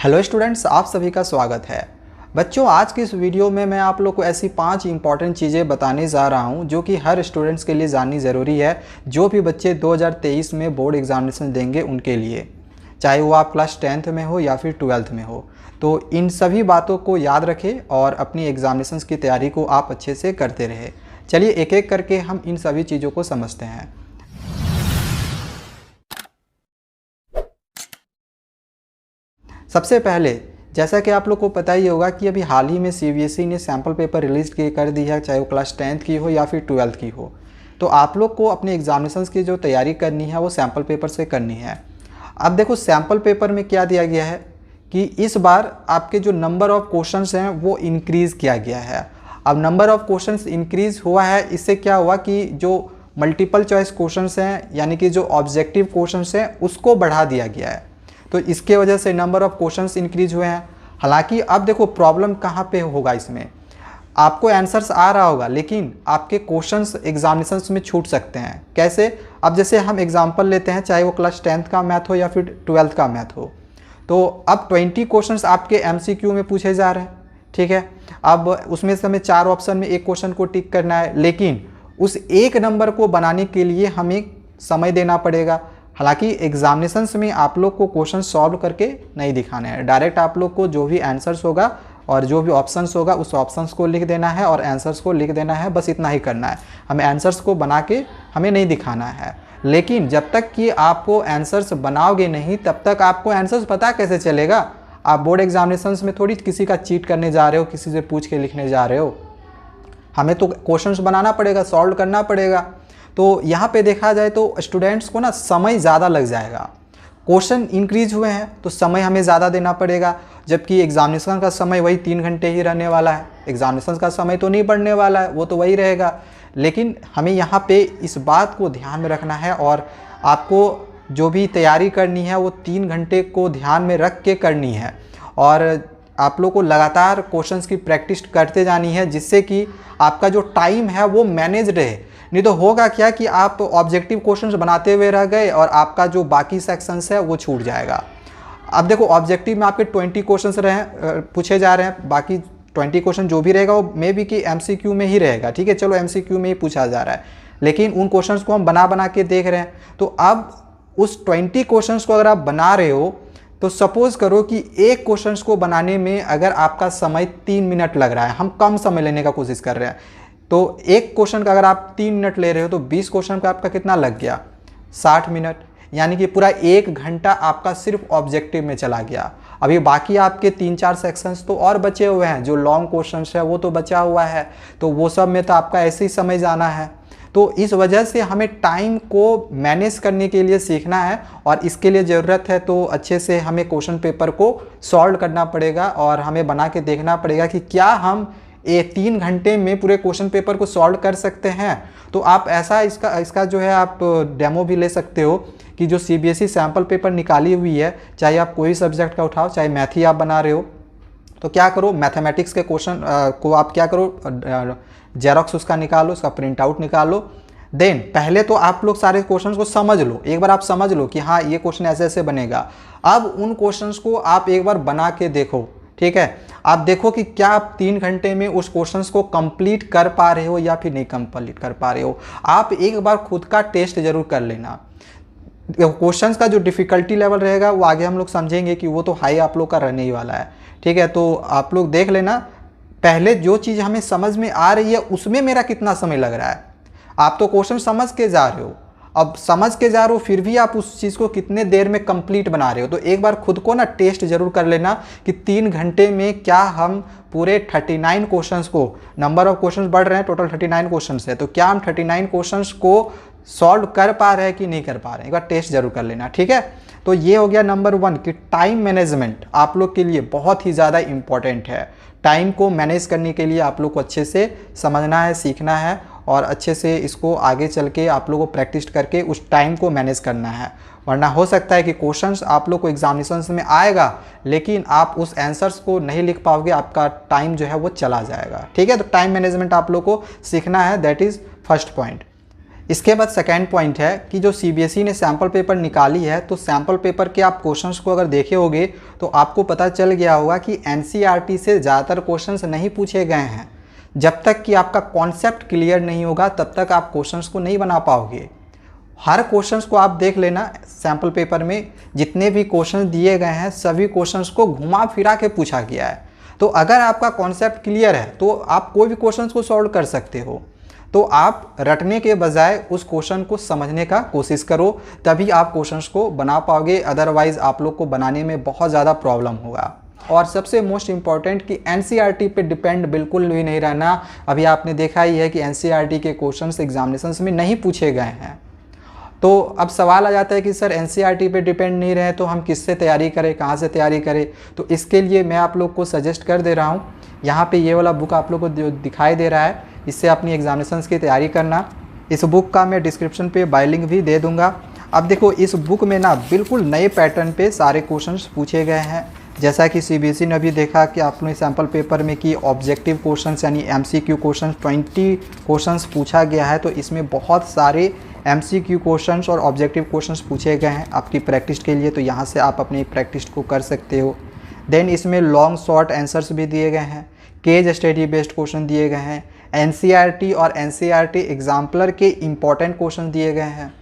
Hello students, आप सभी का स्वागत है। बच्चों, आज की इस वीडियो में मैं आप लोग को ऐसी 5 इंपॉर्टेंट चीज़ें बताने जा रहा हूं जो कि हर स्टूडेंट्स के लिए जाननी ज़रूरी है। जो भी बच्चे 2023 में बोर्ड एग्जामिनेशन देंगे उनके लिए, चाहे वो आप क्लास 10th में हो या फिर 12th में हो, तो इन सभी बातों को याद रखें और अपनी एग्जामिनेशन की तैयारी को आप अच्छे से करते रहे। चलिए एक एक करके हम इन सभी चीज़ों को समझते हैं। सबसे पहले, जैसा कि आप लोग को पता ही होगा कि अभी हाल ही में सीबीएसई ने सैम्पल पेपर रिलीज़ कर दी है, चाहे वो क्लास 10th की हो या फिर 12th की हो। तो आप लोग को अपने एग्जामिनेशंस की जो तैयारी करनी है वो सैम्पल पेपर से करनी है। अब देखो, सैम्पल पेपर में क्या दिया गया है कि इस बार आपके जो नंबर ऑफ़ क्वेश्चंस हैं वो इंक्रीज़ किया गया है। अब नंबर ऑफ़ क्वेश्चंस इंक्रीज़ हुआ है, इससे क्या हुआ कि जो मल्टीपल चॉइस क्वेश्चंस हैं यानी कि जो ऑब्जेक्टिव क्वेश्चंस हैं उसको बढ़ा दिया गया है। तो इसके वजह से नंबर ऑफ़ क्वेश्चंस इंक्रीज हुए हैं। हालांकि अब देखो प्रॉब्लम कहाँ पे होगा, इसमें आपको आंसर्स आ रहा होगा लेकिन आपके क्वेश्चंस एग्जामिनेशंस में छूट सकते हैं। कैसे? अब जैसे हम एग्जांपल लेते हैं, चाहे वो क्लास 10th का मैथ हो या फिर 12th का मैथ हो, तो अब 20 क्वेश्चंस आपके एमसीक्यू में पूछे जा रहे हैं, ठीक है। अब उसमें से हमें 4 ऑप्शन में एक क्वेश्चन को टिक करना है, लेकिन उस एक नंबर को बनाने के लिए हमें समय देना पड़ेगा। हालांकि एग्जामिनेशंस में आप लोग को क्वेश्चन सॉल्व करके नहीं दिखाने हैं, डायरेक्ट आप लोग को जो भी आंसर्स होगा और जो भी ऑप्शंस होगा उस ऑप्शंस को लिख देना है और आंसर्स को लिख देना है, बस इतना ही करना है। हमें आंसर्स को बना के हमें नहीं दिखाना है। लेकिन जब तक कि आपको आंसर्स बनाओगे नहीं तब तक आपको आंसर्स पता कैसे चलेगा? आप बोर्ड एग्जामिनेशंस में थोड़ी किसी का चीट करने जा रहे हो, किसी से पूछ के लिखने जा रहे हो। हमें तो क्वेश्चंस बनाना पड़ेगा, सॉल्व करना पड़ेगा। तो यहाँ पे देखा जाए तो स्टूडेंट्स को ना समय ज़्यादा लग जाएगा। क्वेश्चन इंक्रीज हुए हैं तो समय हमें ज़्यादा देना पड़ेगा, जबकि एग्जामिनेशन का समय वही 3 घंटे ही रहने वाला है। एग्जामिनेशन का समय तो नहीं बढ़ने वाला है, वो तो वही रहेगा। लेकिन हमें यहाँ पे इस बात को ध्यान में रखना है और आपको जो भी तैयारी करनी है वो 3 घंटे को ध्यान में रख के करनी है। और आप लोग को लगातार क्वेश्चंस की प्रैक्टिस करते जानी है, जिससे कि आपका जो टाइम है वो मैनेज रहे। नहीं तो होगा क्या कि आप ऑब्जेक्टिव क्वेश्चंस बनाते हुए रह गए और आपका जो बाकी सेक्शंस है वो छूट जाएगा। अब देखो, ऑब्जेक्टिव में आपके 20 क्वेश्चंस पूछे जा रहे हैं, बाकी 20 क्वेश्चन जो भी रहेगा वो मे बी कि एमसीक्यू में ही रहेगा, ठीक है। चलो एमसीक्यू में ही पूछा जा रहा है, लेकिन उन क्वेश्चंस को हम बना बना के देख रहे हैं। तो अब उस 20 क्वेश्चंस को अगर आप बना रहे हो तो सपोज करो कि एक क्वेश्चंस को बनाने में अगर आपका समय 3 मिनट लग रहा है, हम कम समय लेने का कोशिश कर रहे हैं, तो एक क्वेश्चन का अगर आप 3 मिनट ले रहे हो तो 20 क्वेश्चन का आपका कितना लग गया? 60 मिनट। यानी कि पूरा 1 घंटा आपका सिर्फ ऑब्जेक्टिव में चला गया। अभी बाकी आपके 3-4 सेक्शंस तो और बचे हुए हैं, जो लॉन्ग क्वेश्चंस है वो तो बचा हुआ है, तो वो सब में तो आपका ऐसे ही समय जाना है। तो इस वजह से हमें टाइम को मैनेज करने के लिए सीखना है और इसके लिए ज़रूरत है तो अच्छे से हमें क्वेश्चन पेपर को सॉल्व करना पड़ेगा और हमें बना के देखना पड़ेगा कि क्या हम 3 घंटे में पूरे क्वेश्चन पेपर को सॉल्व कर सकते हैं। तो आप ऐसा इसका जो है आप डेमो भी ले सकते हो कि जो सीबीएसई सैम्पल पेपर निकाली हुई है, चाहे आप कोई सब्जेक्ट का उठाओ, चाहे मैथ ही आप बना रहे हो, तो क्या करो, मैथमेटिक्स के क्वेश्चन को आप क्या करो, जेरोक्स उसका निकालो, उसका प्रिंट आउट निकालो। देन पहले तो आप लोग सारे क्वेश्चंस को समझ लो, एक बार आप समझ लो कि हाँ ये क्वेश्चन ऐसे ऐसे बनेगा। अब उन क्वेश्चंस को आप एक बार बना के देखो, ठीक है। आप देखो कि क्या आप 3 घंटे में उस क्वेश्चंस को कंप्लीट कर पा रहे हो या फिर नहीं कंप्लीट कर पा रहे हो। आप एक बार खुद का टेस्ट जरूर कर लेना। क्वेश्चंस का जो डिफिकल्टी लेवल रहेगा वो आगे हम लोग समझेंगे कि वो तो हाई आप लोग का रहने ही वाला है, ठीक है। तो आप लोग देख लेना, पहले जो चीज़ हमें समझ में आ रही है उसमें मेरा कितना समय लग रहा है। आप तो क्वेश्चन समझ के जा रहे हो, अब समझ के जा रहे हो फिर भी आप उस चीज़ को कितने देर में कंप्लीट बना रहे हो। तो एक बार खुद को ना टेस्ट जरूर कर लेना कि 3 घंटे में क्या हम पूरे 39 क्वेश्चंस को, नंबर ऑफ क्वेश्चंस बढ़ रहे हैं, टोटल 39 क्वेश्चंस है, तो क्या हम 39 क्वेश्चंस को सॉल्व कर पा रहे हैं कि नहीं कर पा रहे हैं। एक बार टेस्ट जरूर कर लेना, ठीक है। तो ये हो गया नंबर 1 कि टाइम मैनेजमेंट आप लोग के लिए बहुत ही ज़्यादा इंपॉर्टेंट है। टाइम को मैनेज करने के लिए आप लोग को अच्छे से समझना है, सीखना है और अच्छे से इसको आगे चल के आप लोगों को प्रैक्टिस करके उस टाइम को मैनेज करना है। वरना हो सकता है कि क्वेश्चंस आप लोग को एग्जामिनेशंस में आएगा लेकिन आप उस आंसर्स को नहीं लिख पाओगे, आपका टाइम जो है वो चला जाएगा, ठीक है। तो टाइम मैनेजमेंट आप लोग को सीखना है, दैट इज़ फर्स्ट पॉइंट। इसके बाद सेकेंड पॉइंट है कि जो सीबीएसई ने सैम्पल पेपर निकाली है, तो सैम्पल पेपर के आप क्वेश्चंस को अगर देखे होंगे तो आपको पता चल गया होगा कि एनसीईआरटी से ज़्यादातर क्वेश्चंस नहीं पूछे गए हैं। जब तक कि आपका कॉन्सेप्ट क्लियर नहीं होगा तब तक आप क्वेश्चंस को नहीं बना पाओगे। हर क्वेश्चंस को आप देख लेना, सैम्पल पेपर में जितने भी क्वेश्चन दिए गए हैं सभी क्वेश्चंस को घुमा फिरा के पूछा गया है। तो अगर आपका कॉन्सेप्ट क्लियर है तो आप कोई भी क्वेश्चंस को सॉल्व कर सकते हो। तो आप रटने के बजाय उस क्वेश्चन को समझने का कोशिश करो, तभी आप क्वेश्चंस को बना पाओगे, अदरवाइज आप लोग को बनाने में बहुत ज़्यादा प्रॉब्लम होगा। और सबसे मोस्ट इम्पॉर्टेंट कि एनसीईआरटी पे डिपेंड बिल्कुल भी नहीं रहना। अभी आपने देखा ही है कि एनसीईआरटी के क्वेश्चंस एग्जामिनेशंस में नहीं पूछे गए हैं। तो अब सवाल आ जाता है कि सर एनसीईआरटी पे डिपेंड नहीं रहे तो हम किससे तैयारी करें, कहाँ से तैयारी करें। तो इसके लिए मैं आप लोग को सजेस्ट कर दे रहा हूँ, यहाँ पे ये वाला बुक आप लोग को दिखाई दे रहा है, इससे अपनी एग्जामिनेशंस की तैयारी करना। इस बुक का मैं डिस्क्रिप्शन पे बाय लिंक भी दे दूँगा। अब देखो इस बुक में ना बिल्कुल नए पैटर्न पे सारे क्वेश्चंस पूछे गए हैं। जैसा कि सीबीएसई ने अभी देखा कि आपने सैम्पल पेपर में कि ऑब्जेक्टिव क्वेश्चंस यानी एमसीक्यू क्वेश्चंस 20 क्वेश्चंस पूछा गया है, तो इसमें बहुत सारे एमसीक्यू क्वेश्चंस और ऑब्जेक्टिव क्वेश्चंस पूछे गए हैं आपकी प्रैक्टिस के लिए। तो यहाँ से आप अपनी प्रैक्टिस को कर सकते हो। देन इसमें लॉन्ग शॉर्ट आंसर्स भी दिए गए हैं, केस स्टडी बेस्ड क्वेश्चन दिए गए हैं, एनसीईआरटी और एनसीईआरटी एग्जाम्पलर के इंपॉर्टेंट क्वेश्चन दिए गए हैं,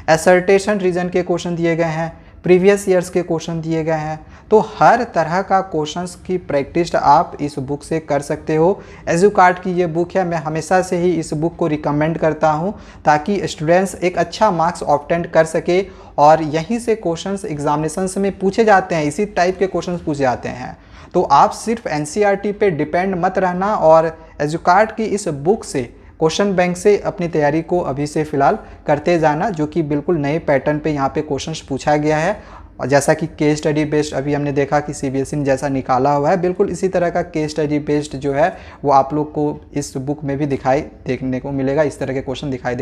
असर्टेशन रीजन के क्वेश्चन दिए गए हैं, प्रीवियस ईयर्स के क्वेश्चन दिए गए हैं। तो हर तरह का क्वेश्चंस की प्रैक्टिस आप इस बुक से कर सकते हो। एजुकार्ट की ये बुक है, मैं हमेशा से ही इस बुक को रिकमेंड करता हूँ ताकि स्टूडेंट्स एक अच्छा मार्क्स ऑब्टेन कर सके। और यहीं से क्वेश्चंस एग्जामिनेशंस में पूछे जाते हैं, इसी टाइप के क्वेश्चंस पूछे जाते हैं। तो आप सिर्फ एनसीईआरटी पे डिपेंड मत रहना और एजुकार्ट की इस बुक से, क्वेश्चन बैंक से अपनी तैयारी को अभी से फ़िलहाल करते जाना, जो कि बिल्कुल नए पैटर्न पे यहाँ पे क्वेश्चंस पूछा गया है। और जैसा कि केस स्टडी बेस्ड अभी हमने देखा कि सीबीएसई ने जैसा निकाला हुआ है, बिल्कुल इसी तरह का केस स्टडी बेस्ड जो है वो आप लोग को इस बुक में भी देखने को मिलेगा। इस तरह के क्वेश्चन दिखाई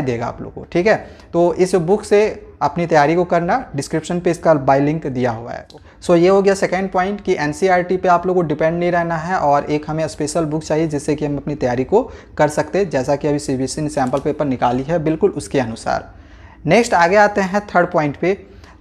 देगा आप लोग को, ठीक है। तो इस बुक से अपनी तैयारी को करना, डिस्क्रिप्शन पे इसका बाय लिंक दिया हुआ है। सो ये हो गया सेकेंड पॉइंट कि एनसीईआरटी पे आप लोग को डिपेंड नहीं रहना है और एक हमें स्पेशल बुक चाहिए जिससे कि हम अपनी तैयारी को कर सकते हैं, जैसा कि अभी सीबीएसई ने सैम्पल पेपर निकाली है बिल्कुल उसके अनुसार। नेक्स्ट आगे आते हैं थर्ड पॉइंट पे।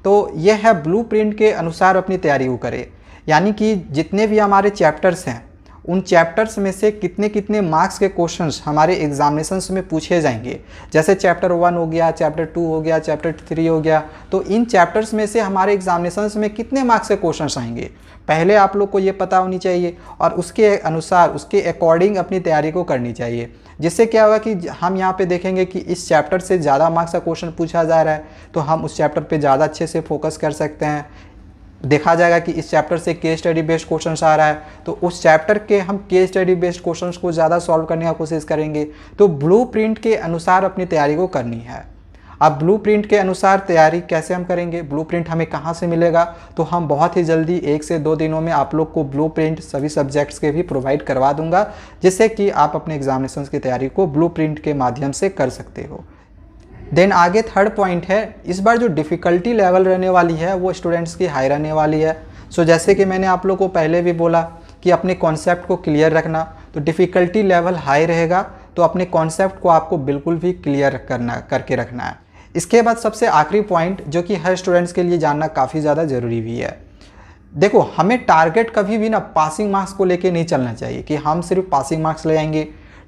तो ये है ब्लूप्रिंट के अनुसार अपनी तैयारी को करें, यानी कि जितने भी हमारे चैप्टर्स हैं उन चैप्टर्स में से कितने कितने मार्क्स के क्वेश्चंस हमारे एग्जामिनेशंस में पूछे जाएंगे। जैसे चैप्टर 1 हो गया, चैप्टर 2 हो गया, चैप्टर 3 हो गया, तो इन चैप्टर्स में से हमारे एग्जामिनेशंस में कितने मार्क्स के क्वेश्चंस आएंगे पहले आप लोग को ये पता होनी चाहिए और उसके अनुसार, उसके अकॉर्डिंग अपनी तैयारी को करनी चाहिए। जिससे क्या होगा कि हम यहाँ पे देखेंगे कि इस चैप्टर से ज़्यादा मार्क्स का क्वेश्चन पूछा जा रहा है तो हम उस चैप्टर पे ज़्यादा अच्छे से फोकस कर सकते हैं। देखा जाएगा कि इस चैप्टर से केस स्टडी बेस्ड क्वेश्चंस आ रहा है तो उस चैप्टर के हम केस स्टडी बेस्ड क्वेश्चंस को ज़्यादा सॉल्व करने की कोशिश करेंगे। तो ब्लूप्रिंट के अनुसार अपनी तैयारी को करनी है। अब ब्लूप्रिंट के अनुसार तैयारी कैसे हम करेंगे, ब्लूप्रिंट हमें कहाँ से मिलेगा, तो हम बहुत ही जल्दी 1 से 2 दिनों में आप लोग को ब्लूप्रिंट सभी सब्जेक्ट्स के भी प्रोवाइड करवा दूंगा, जिससे कि आप अपने एग्जामिनेशंस की तैयारी को ब्लूप्रिंट के माध्यम से कर सकते हो। देन आगे थर्ड पॉइंट है, इस बार जो डिफ़िकल्टी लेवल रहने वाली है वो स्टूडेंट्स की हाई रहने वाली है। सो जैसे कि मैंने आप लोग को पहले भी बोला कि अपने कॉन्सेप्ट को क्लियर रखना, तो डिफ़िकल्टी लेवल हाई रहेगा तो अपने कॉन्सेप्ट को आपको बिल्कुल भी क्लियर करके रखना है। इसके बाद सबसे आखिरी पॉइंट जो कि हर स्टूडेंट्स के लिए जानना काफ़ी ज़्यादा ज़रूरी भी है। देखो, हमें टारगेट कभी भी ना पासिंग मार्क्स को लेके नहीं चलना चाहिए कि हम सिर्फ पासिंग मार्क्स ले आएंगे।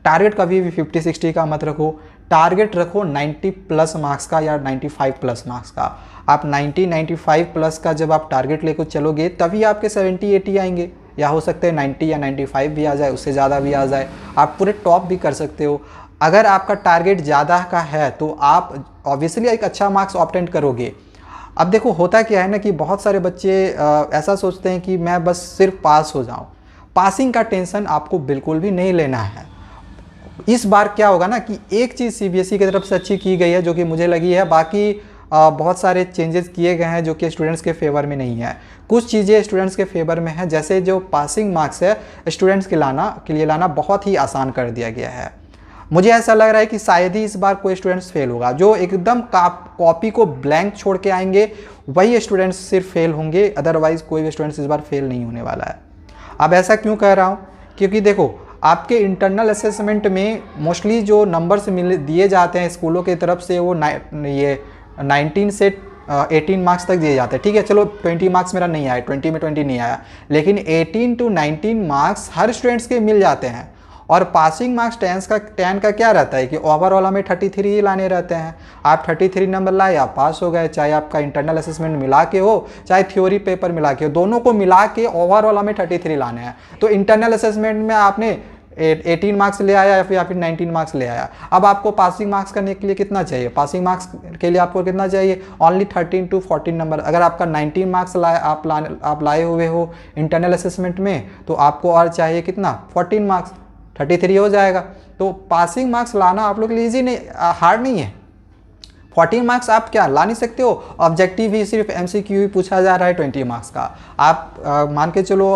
टारगेट कभी भी 50-60 का मत रखो, टारगेट रखो 90 प्लस मार्क्स का या 95 प्लस मार्क्स का। आप 90-95 प्लस का जब आप टारगेट लेकर चलोगे तभी आपके 70-80 आएंगे, या हो सकते हैं 90 या 95 भी आ जाए, उससे ज़्यादा भी आ जाए, आप पूरे टॉप भी कर सकते हो। अगर आपका टारगेट ज़्यादा का है तो आप ऑब्वियसली एक अच्छा मार्क्स ऑब्टेन करोगे। अब देखो होता क्या है ना कि बहुत सारे बच्चे ऐसा सोचते हैं कि मैं बस सिर्फ पास हो जाऊं। पासिंग का टेंशन आपको बिल्कुल भी नहीं लेना है। इस बार क्या होगा ना कि एक चीज़ सीबीएसई की तरफ से अच्छी की गई है जो कि मुझे लगी है, बाकी बहुत सारे चेंजेस किए गए हैं जो कि स्टूडेंट्स के फेवर में नहीं है। कुछ चीज़ें स्टूडेंट्स के फेवर में है, जैसे जो पासिंग मार्क्स है स्टूडेंट्स के लिए लाना बहुत ही आसान कर दिया गया है। मुझे ऐसा लग रहा है कि शायद ही इस बार कोई स्टूडेंट्स फेल होगा। जो एकदम कॉपी को ब्लैंक छोड़ के आएंगे वही स्टूडेंट्स सिर्फ फेल होंगे, अदरवाइज कोई भी स्टूडेंट्स इस बार फेल नहीं होने वाला है। अब ऐसा क्यों कह रहा हूँ, क्योंकि देखो आपके इंटरनल असेसमेंट में मोस्टली जो नंबर्स दिए जाते हैं स्कूलों की तरफ से वो ये 19 से 18 मार्क्स तक दिए जाते हैं। ठीक है, चलो 20 मार्क्स मेरा नहीं आया, 20 में 20 नहीं आया, लेकिन 18 to 19 मार्क्स हर स्टूडेंट्स के मिल जाते हैं। और पासिंग मार्क्स 10 का क्या रहता है कि ओवरऑल हमें 33 ही लाने रहते हैं। आप 33 नंबर लाए, आप पास हो गए, चाहे आपका इंटरनल असेसमेंट मिला के हो चाहे थ्योरी पेपर मिला के हो, दोनों को मिला के ओवरऑल हमें 33 लाने हैं। तो इंटरनल असेसमेंट में आपने 18 मार्क्स ले आया या फिर 19 मार्क्स ले आया, अब आपको पासिंग मार्क्स करने के लिए कितना चाहिए? पासिंग मार्क्स के लिए आपको कितना चाहिए? Only 13 to 14 number. अगर आपका 19 मार्क्स आप लाए हुए हो इंटरनल असेसमेंट में, तो आपको और चाहिए कितना? 14 मार्क्स, 33 हो जाएगा। तो पासिंग मार्क्स लाना आप लोग के लिए ईजी नहीं, हार्ड नहीं है। 14 मार्क्स आप क्या ला नहीं सकते हो? ऑब्जेक्टिव ही सिर्फ MCQ ही पूछा जा रहा है 20 मार्क्स का। आप मान के चलो,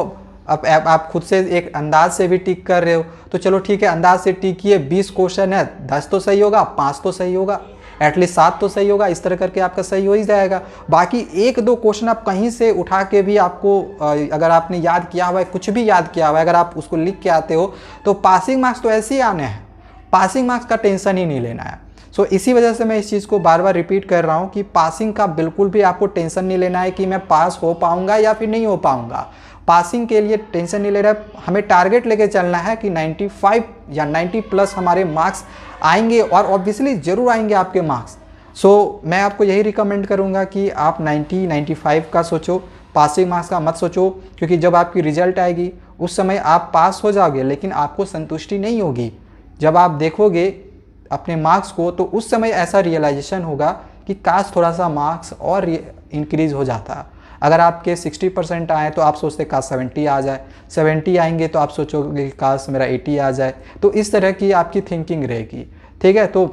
अब आप खुद से एक अंदाज से भी टिक कर रहे हो, तो चलो ठीक है, अंदाज से टिक किए, 20 क्वेश्चन है, 10 तो सही होगा, 5 तो सही होगा, एटलीस्ट 7 तो सही होगा, इस तरह करके आपका सही हो ही जाएगा। बाकी 1-2 क्वेश्चन आप कहीं से उठा के भी आपको, अगर आपने याद किया हुआ है, कुछ भी याद किया हुआ है, अगर आप उसको लिख के आते हो तो पासिंग मार्क्स तो ऐसे ही आने हैं। पासिंग मार्क्स का टेंशन ही नहीं लेना है। सो इसी वजह से मैं इस चीज़ को बार बार रिपीट कर रहा हूँ कि पासिंग का बिल्कुल भी आपको टेंशन नहीं लेना है कि मैं पास हो पाऊँगा या फिर नहीं हो पाऊँगा। पासिंग के लिए टेंशन नहीं ले रहा है, हमें टारगेट लेके चलना है कि 95 या 90 प्लस हमारे मार्क्स आएंगे, और ऑब्वियसली ज़रूर आएंगे आपके मार्क्स। सो मैं आपको यही रिकमेंड करूँगा कि आप 90-95 का सोचो, पासिंग मार्क्स का मत सोचो, क्योंकि जब आपकी रिजल्ट आएगी उस समय आप पास हो जाओगे, लेकिन आपको संतुष्टि नहीं होगी। जब आप देखोगे अपने मार्क्स को तो उस समय ऐसा रियलाइजेशन होगा कि काश थोड़ा सा मार्क्स और इंक्रीज़ हो जाता। अगर आपके 60% आए तो आप सोचते काश 70 आ जाए, 70 आएंगे तो आप सोचोगे काश मेरा 80 आ जाए। तो इस तरह की आपकी थिंकिंग रहेगी। ठीक है, तो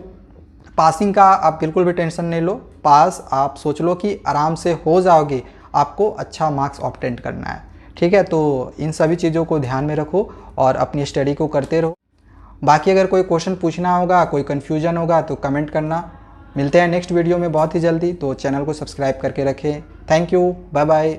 पासिंग का आप बिल्कुल भी टेंशन नहीं लो, पास आप सोच लो कि आराम से हो जाओगे, आपको अच्छा मार्क्स ऑब्टेन करना है। ठीक है, तो इन सभी चीज़ों को ध्यान में रखो और अपनी स्टडी को करते रहो। बाकी अगर कोई क्वेश्चन पूछना होगा, कोई कन्फ्यूजन होगा तो कमेंट करना। मिलते हैं नेक्स्ट वीडियो में बहुत ही जल्दी, तो चैनल को सब्सक्राइब करके रखें। Thank you, bye bye.